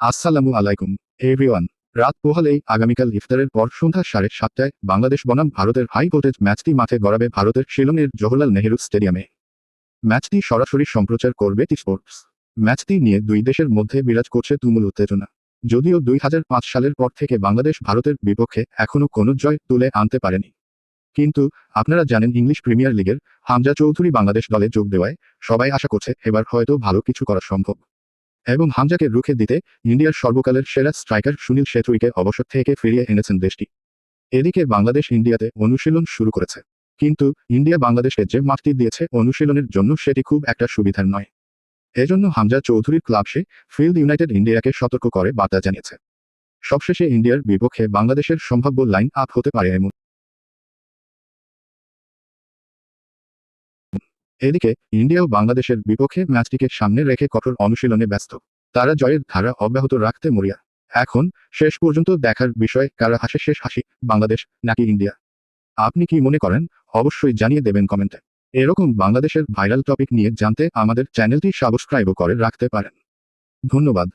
আসসালামু আলাইকুম এভরিওয়ান। রাত পোহালেই আগামীকাল ইফতারের পর সন্ধ্যা 7:30টায় বাংলাদেশ বনাম ভারতের হাই ভোল্টেজ ম্যাচটি মাঠে গড়াবে ভারতের শিলংয়ের জওহরলাল নেহেরু স্টেডিয়ামে। ম্যাচটি সরাসরি সম্প্রচার করবে টি স্পোর্টস। ম্যাচটি নিয়ে দুই দেশের মধ্যে বিরাজ করছে তুমুল উত্তেজনা। যদিও 2005 সালের পর থেকে বাংলাদেশ ভারতের বিপক্ষে এখনও কোনো জয় তুলে আনতে পারেনি, কিন্তু আপনারা জানেন ইংলিশ প্রিমিয়ার লিগের হামজা চৌধুরী বাংলাদেশ দলে যোগ দেওয়ায় সবাই আশা করছে এবার হয়তো ভালো কিছু করা সম্ভব এবং হামজাকে রুখে দিতে ইন্ডিয়ার সর্বকালের সেরা স্ট্রাইকার সুনীল ছেত্রীকে অবসর থেকে ফিরিয়ে এনেছেন দেশটি। এদিকে বাংলাদেশ ইন্ডিয়াতে অনুশীলন শুরু করেছে, কিন্তু ইন্ডিয়া বাংলাদেশকে যে মাঠটি দিয়েছে অনুশীলনের জন্য সেটি খুব একটা সুবিধার নয়। এজন্য হামজা চৌধুরীর ক্লাব ফিল্ড ইউনাইটেড ইন্ডিয়াকে সতর্ক করে বার্তা জানিয়েছে। সবশেষে ইন্ডিয়ার বিপক্ষে বাংলাদেশের সম্ভাব্য লাইন আপ হতে পারে এমন। এদিকে ইন্ডিয়াও বাংলাদেশের বিপক্ষে ম্যাচটিকে সামনে রেখে কঠোর অনুশীলনে ব্যস্ত। তারা জয়ের ধারা অব্যাহত রাখতে মরিয়া। এখন শেষ পর্যন্ত দেখার বিষয় কারা হাসে শেষ হাসি, বাংলাদেশ নাকি ইন্ডিয়া। আপনি কি মনে করেন অবশ্যই জানিয়ে দেবেন কমেন্টে। এরকম বাংলাদেশের ভাইরাল টপিক নিয়ে জানতে আমাদের চ্যানেলটি সাবস্ক্রাইবও করে রাখতে পারেন। ধন্যবাদ।